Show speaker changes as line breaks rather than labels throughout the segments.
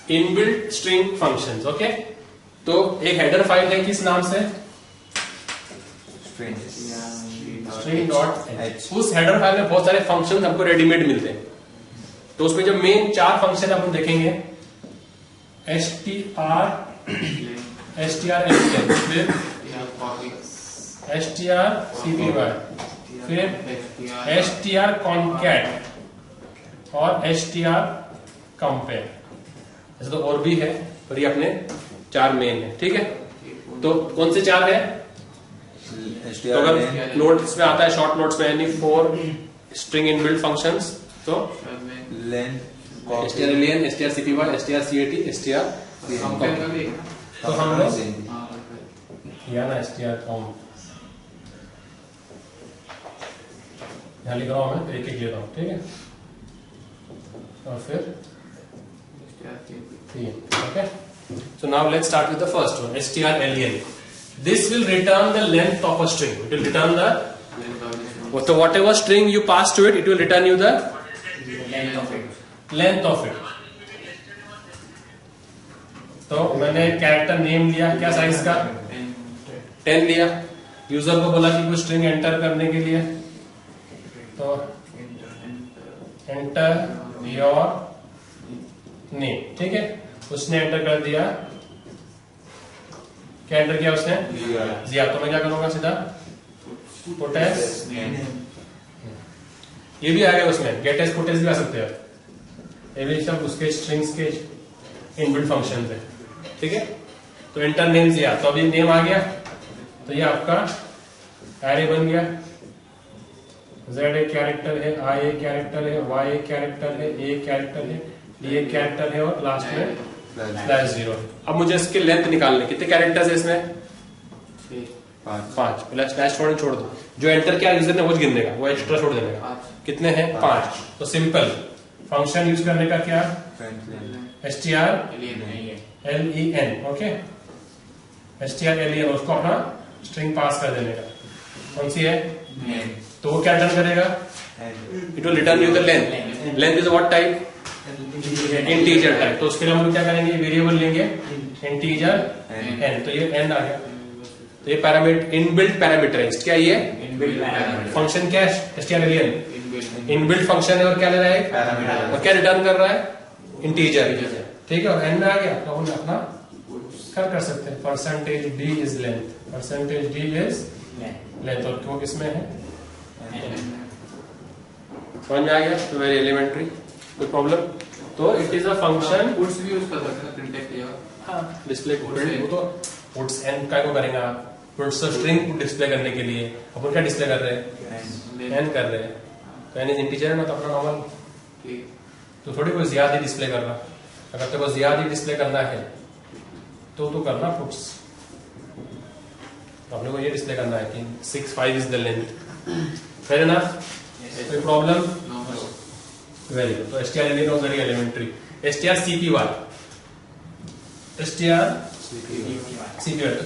Inbuilt string functions. Okay, तो एक header file है किस नाम से, स्ट्रिंग डॉट एच। उस हेडर फाइल में बहुत सारे फंक्शंस हमको रेडीमेड मिलते हैं। तो उसमें जो मेन 4 फंक्शन अपन देखेंगे, str, strlen, फिर strcpy, फिर strconcat और strcompare। ऐसे तो और भी है, पर ये अपने 4 मेन है। ठीक है, तो कौन से 4 है? तो अगर नोट्स में आता है, शॉर्ट नोट्स में, यानी 4 स्ट्रिंग इनबिल्ट फंक्शंस, तो
len,
strlen, strcpy, strcat, strcompare। तो हम लोग किया ना strcomp, यहाँ लिख रहा हूं मैं, एक एक लेता हूं। ठीक है, और फिर 3। Okay, so now let's start with the first one, strlen. This will return the length of a string. It will return the, so whatever string you pass to it, it will return you the length of it. तो मैंने character name लिया, क्या size का, 10 लिया। User को बोला कि कोई स्ट्रिंग एंटर करने के लिए, तो एंटर योर नेम। ठीक है, उसने एंटर कर दिया। क्या एंटर किया उसने? जिया। तो मैं क्या करूंगा, सीधा पुट एस, ये भी आ गया उसमें, गेट एस पुट एस भी आ सकते हैं। ये भी सब उसके स्ट्रिंग्स के इनबिल्ट फंक्शन है। ठीक है, तो एंटर नेम जिया, तो अभी नेम आ गया, तो ये आपका एरे बन गया। जेड एक कैरेक्टर है, आई एक कैरेक्टर है, वाई एक कैरेक्टर है, ए कैरेक्टर है, डी एक कैरेक्टर है, और लास्ट में स्लैश 0। अब मुझे इसके लेंथ निकालने, कितने कैरेक्टर्स है इसमें? 5। पहले स्लैश छोड़ दो, जो एंटर किया यूजर ने वो गिनने का, वो एक्स्ट्रा छोड़ देने का। कितने हैं? 5। तो सिंपल फंक्शन यूज करने का क्या, strlen। ओके, strlen, उसको अपना स्ट्रिंग पास कर देने का। कौन सी है? तो वो क्या रिटर्न करेगा? It will return you the length. Length is what type? Integer type. तो उसके लिए हम लोग क्या करेंगे, वेरिएबल लेंगे इंटीजर n। तो ये n आ गया, तो ये पैरामीटर, इनबिल्ट पैरामीटराइज्ड। क्या ये फंक्शन, क्या है? strlen इनबिल्ट फंक्शन है, और क्या ले रहा है, और क्या रिटर्न कर रहा है? इंटीजर। ठीक है, और n में आ गया, तो हम अपना कर सकते हैं, percentage d is length, percentage d is length, और वो किसमें है? समझ में आ गया? तो वेरी एलिमेंट्री, कोई प्रॉब्लम? तो it is a function.
Puts भी यूज कर सकते हैं, प्रिंटफ किया।
हाँ, डिस्प्ले वो तो पुट्स एन का को करेंगे आप, पुट्स स्ट्रिंग डिस्प्ले करने के लिए। अपन क्या डिस्प्ले कर रहे हैं? एन कर रहे हैं, तो एन इज इंटीजर है ना, तो अपना नॉर्मल, तो थोड़ी कोई ज्यादा डिस्प्ले कर रहा। अगर तेरे को ज्यादा डिस्प्ले करना है तो करना पुट्स, तो अपने को ये डिस्प्ले करना है कि 6.5 is the length. Fair enough? कोई प्रॉब्लम? Very good. तो strlen was very elementary. strcpy, strcpy,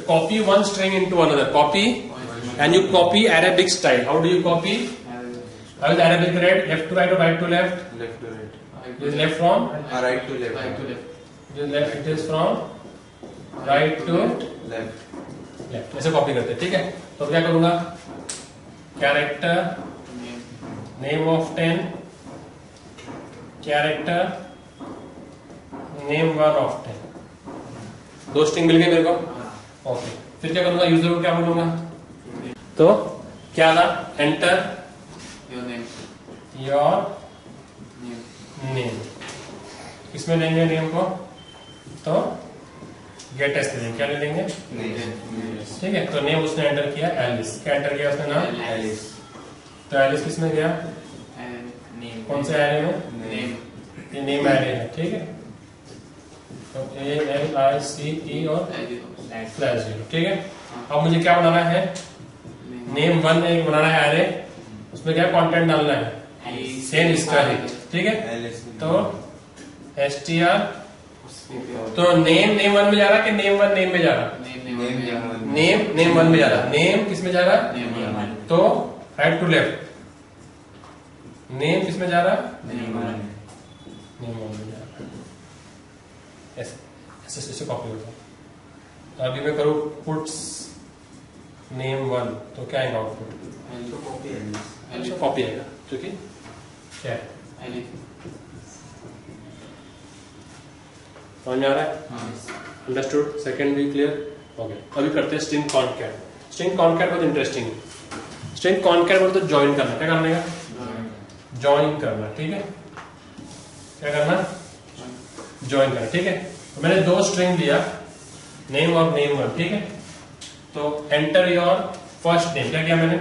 copy one string into another. Copy, and you copy Arabic style. How do you copy? How is Arabic read? Left to right or right to left?
left to right,
It is left from
right to left,
Right to left.
it is left. It is from right to
left,
left. ऐसे copy करते हैं। ठीक है, तो क्या करूंगा, character name of 10, character name 1 of 10, 2 string मिल गए मेरे को। ओके, फिर क्या करूंगा, यूजर को क्या बोलूंगा, तो क्या था, enter
your name,
your
name,
name. किसमें लेंगे नेम को, तो गेट एस ले लेंगे। क्या ले लेंगे? ठीक है, तो नेम उसने एंटर किया एलिस। क्या एंटर किया उसने नाम?
एलिस,
तो एलिस किसमें गया,
नेम,
कौन से एरे में?
नेम,
ये नेम एरे है। ठीक है, तो ALICE और स्लैश 0। ठीक है, अब मुझे क्या बनाना है, नेम 1 एक बनाना है एरे, उसमें क्या कंटेंट डालना है, सेम इसका है। ठीक है,
एलिस,
तो str, तो नेम 1 में जा रहा कि नेम 1 नेम में जा रहा? नेम 1 में जा रहा। नेम किस में जा रहा?
नेम,
तो राइट टू लेफ्ट, नेम किस में जा रहा?
नेम,
नेम 1 में जा रहा। ऐसे ऐसे कॉपी होता है। अभी मैं करूँ पुट्स नेम 1 तो क्या आएगा आउटपुट? कॉपी आएगा क्योंकि क्या है समझ में आ रहा है? अंडरस्टूड? सेकंड भी क्लियर? ओके अभी करते हैं स्ट्रिंग कॉनकैट। स्ट्रिंग कॉनकैट बहुत इंटरेस्टिंग है। स्ट्रिंग कॉनकैट बोलते तो ज्वाइन करना, क्या करने का? ज्वाइन करना, ठीक है? क्या करना? ज्वाइन करना, ठीक है? तो मैंने दो स्ट्रिंग दिया नेम और नेम 1, ठीक है? तो एंटर योर फर्स्ट नेम, क्या किया मैंने?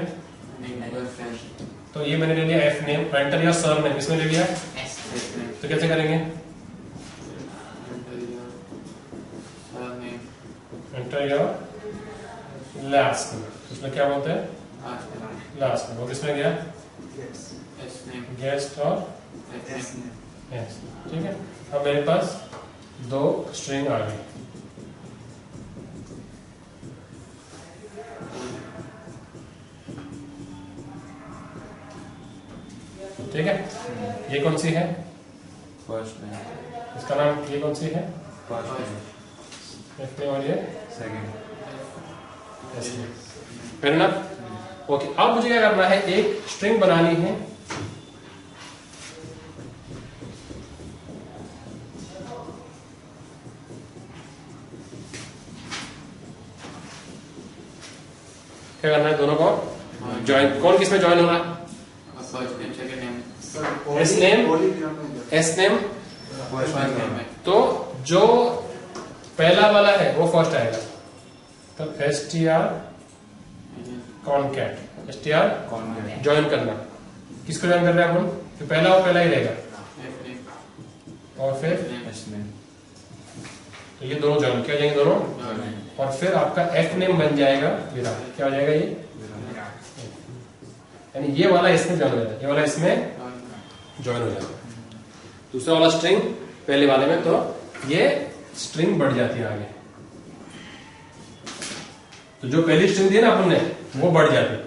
तो ये मैंने ले लिया F name. Enter your sir name इसमें ले लिया, तो कैसे करेंगे? एंटर योर लास्ट नेम, उसमें क्या बोलते हैं? Last name. और किसमें गया? गेस्ट और यस, ठीक है? अब मेरे पास दो स्ट्रिंग आ गई, ठीक है? ये कौन सी है?
फर्स्ट नेम,
इसका नाम ये कौन सी है?
फर्स्ट नेम,
एफ नेम और ये
सेकंड।
S name. फिर ना ओके, अब मुझे क्या करना है? एक स्ट्रिंग बनानी है क्या करना है? दोनों को ज्वाइन। कौन किसमें ज्वाइन हो रहा है? S name. तो जो पहला वाला है वो फर्स्ट आएगा, तो str कॉनकैट, str ज्वाइन करना। किसको ज्वाइन कर रहे हैं अपन? तो पहला वो पहला ही रहेगा और फिर तो ये दोनों ज्वाइन किया जाएंगे दोनों, और फिर आपका एफ नेम बन जाएगा विराट। क्या हो जाएगा ये? यानी ये वाला इसमें ज्वाइन हो जाएगा, ये वाला इसमें ज्वाइन हो जाएगा। दूसरा वाला स्ट्रिंग पहले वाले में, तो ये स्ट्रिंग बढ़ जाती है आगे। तो जो पहली स्ट्रिंग थी ना अपन ने, वो बढ़ जाती है।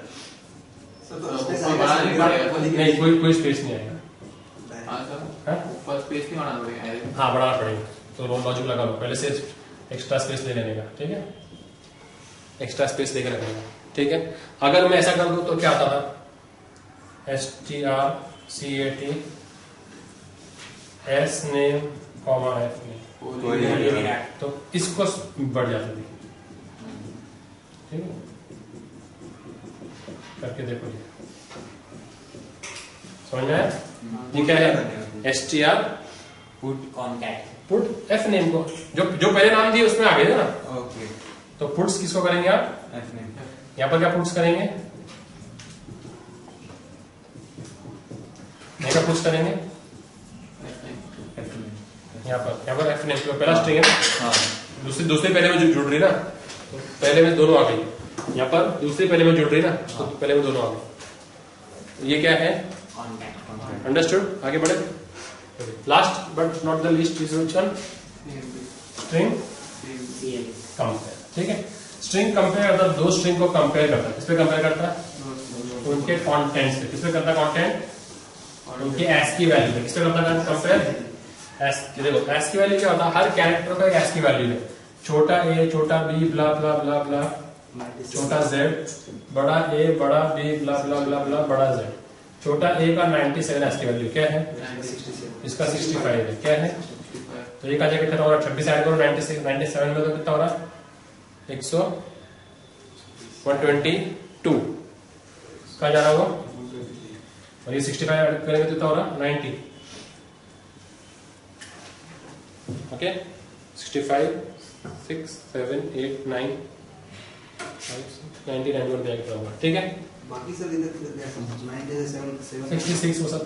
नहीं, कोई स्पेस नहीं आएगा। हाँ, बढ़ाना पड़ेगा। तो लॉजिक लगा लो, पहले से एक्स्ट्रा स्पेस ले लेने का, ठीक है? एक्स्ट्रा स्पेस लेकर रखने का, ठीक है? अगर मैं ऐसा कर दूं तो क्या आता था? strcat S name comma F name, तो इसको बढ़ जाती थी, ठीक है? करके देखो, ये समझ में आया? ये क्या है? str पुट एफ नेम को, जो पहले नाम दिए उसमें आ गए थे ना।
ओके,
तो पुट्स किसको करेंगे आप?
F name.
यहाँ पर क्या पुट्स करेंगे? यहाँ का पुट्स करेंगे यहाँ पर एफ नेम तो पहला स्ट्रिंग है ना।
हाँ,
दूसरी पहले में जुड़ रही ना, तो पहले में दोनों आ गई। यहाँ पर दूसरी पहले में जुड़ रही ना, तो पहले में दोनों आ गई। ये क्या है? अंडरस्टूड? आगे बढ़े। Last but not the least is string compare, ठीक है? स्ट्रिंग कंपेयर करता है, दो स्ट्रिंग को कंपेयर करता है। किस पे कंपेयर करता है? उनके कंटेंट्स पे। किस पे करता है कंटेंट? उनके एस की वैल्यू पे। किस पे करता है कंपेयर? एस। देखो एस की वैल्यू क्या होता है? हर कैरेक्टर का एक एस की वैल्यू है। छोटा ए, छोटा बी, ब्ला ब्ला ब्ला ब्ला, छोटा जेड, बड़ा ए, बड़ा बी, ब्ला ब्ला ब्ला ब्ला, बड़ा जेड। छोटा ए का 97 एस की वैल्यू क्या है? इसका 65 है। क्या है? तो ये का जगह कितना हो रहा है? 26 ऐड करो 97 में, तो कितना हो रहा है? 122 कहा जा रहा होगा, और ये 65 ऐड करेंगे तो कितना हो रहा है? 90। ओके, 65 6 7 8 9 90 91 पे कितना होगा? ठीक है,
बाकी सर इधर
66 वो सब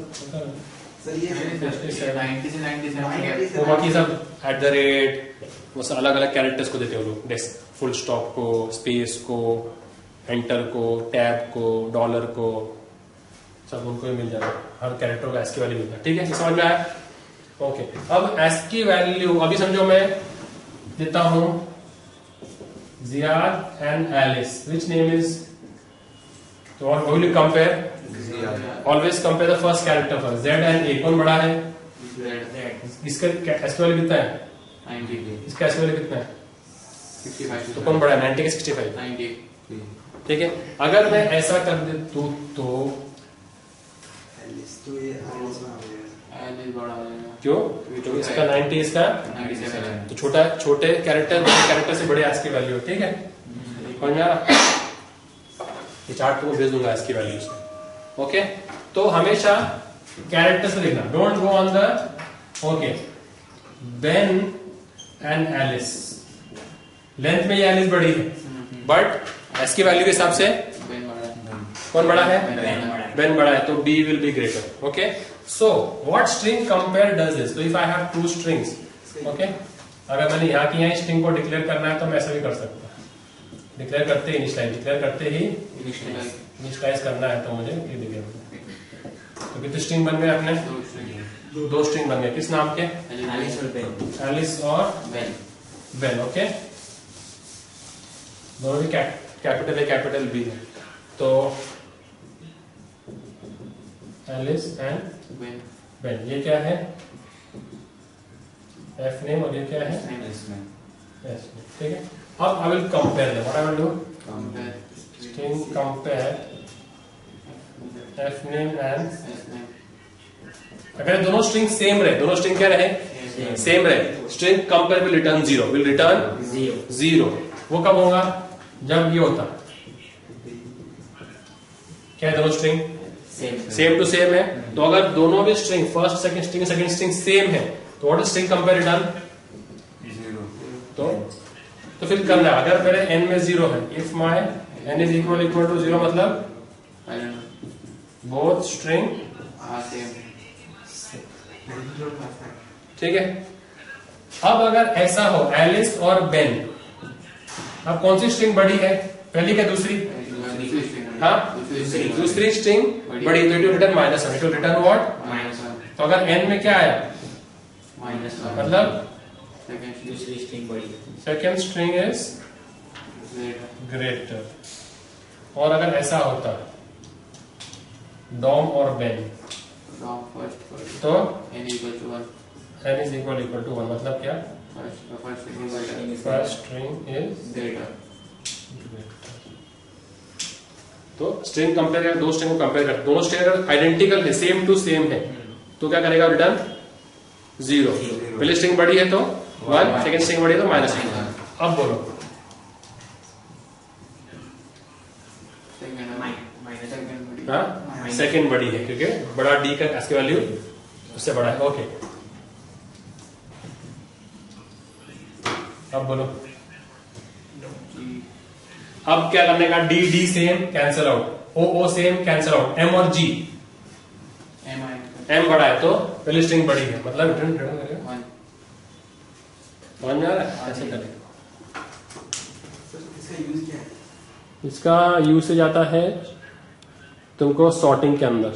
सर ये
90 से 97
वो बाकी सब एट द रेट वो सब अलग अलग कैरेक्टर्स को देते हो लोग। फुल स्टॉप को, स्पेस को, एंटर को, टैब को, डॉलर को, सब उनको ही मिल जाएगा। हर कैरेक्टर को एस की वैल्यू मिलता है। ठीक है, समझ में आया? ओके, अब एस की वैल्यू अभी समझो मैं देता हूं Ziyad and Alice, which name is, तो what will you compare? Always compare the first character first. Z and A कौन बड़ा है? इसका एस की वैल्यू कितना है?
90
इसका एसकी वैल्यू कितना है?
65
तो कौन बड़ा है, 90 के 65?
90
ठीक है, अगर मैं ऐसा कर दे तो
एलिस तो ये एलिस में आ गया।
एल इज बड़ा हो जाएगा
क्यों? क्योंकि इसका 90 इसका
97 है
तो छोटे कैरेक्टर से बड़े एस की वैल्यू, ठीक है, समझ में आ रहा? ये चार्ट को भेज दूंगा इसकी वैल्यू से। ओके, तो हमेशा कैरेक्टर से लिखना, don't go on the okay Ben and Alice. Length में ये एलिस बड़ी है बट एस की वैल्यू के हिसाब से
बेन बड़ा है
कौन बड़ा है?
बेन
बड़ा है, तो B will be greater. Okay, so what string compare does this? तो if I have two strings, okay, अगर मैंने यहाँ की यहाँ स्ट्रिंग को डिक्लेयर करना है तो मैं ऐसा भी कर सकता हूँ, डिक्लेयर करते ही इनिशियलाइज करना है तो मुझे ये दिखेगा। तो कितने स्ट्रिंग बन गए अपने? दो स्ट्रिंग बन गए, किस नाम के? एलिस और बेन। ओके, दोनों भी कैपिटल ए कैपिटल बी है, तो एलिस एंड बेन। ये क्या है? एफ नेम, और ये क्या है? S name. ठीक है, अब I will compare them. What I will do? String compare F name and, अगर दोनों स्ट्रिंग सेम रहे, दोनों स्ट्रिंग क्या रहे? सेम रहे, string compare will return zero, will return zero. वो कब होगा? जब ये होता क्या है, दोनों स्ट्रिंग सेम टू सेम है। तो अगर दोनों भी string first second string same है तो what is string compare return? तो फिर करना है, अगर मेरे n में 0 है, if my n is equal to 0 मतलब बोथ स्ट्रिंग ठीक है। अब अगर ऐसा हो एलिस और बेन, अब कौन सी स्ट्रिंग बड़ी है, पहली क्या दूसरी? हाँ, दूसरी स्ट्रिंग बड़ी, तो it will return -1, it will return what? तो अगर n में क्या आया मतलब
दूसरी स्ट्रिंग बड़ी है,
सेकेंड स्ट्रिंग इज ग्रेटर। और अगर ऐसा होता डॉम और बेन तो n इज इक्वल टू 1 मतलब क्या? First string is greater. तो स्ट्रिंग कंपेयर कर, दो स्ट्रिंग को कंपेयर कर, दोनों स्ट्रिंग अगर आइडेंटिकल है, सेम टू सेम है, तो क्या करेगा? रिटर्न 0। पहली स्ट्रिंग बड़ी है तो 1, सेकेंड स्ट्रिंग बड़ी है तो -1। अब बोलो हाँ, सेकेंड बड़ी है क्योंकि बड़ा डी का एस की वैल्यू उससे बड़ा है। ओके, अब बोलो अब क्या करने का? D D same cancel out, O O same cancel out, M और जी, एम बड़ा है तो पहली स्ट्रिंग बड़ी है मतलब रिटर्न करेगा 1 जा रहा है, ऐसे करेगा।
इसका यूज क्या है?
इसका यूज से जाता है तुमको सॉर्टिंग के अंदर।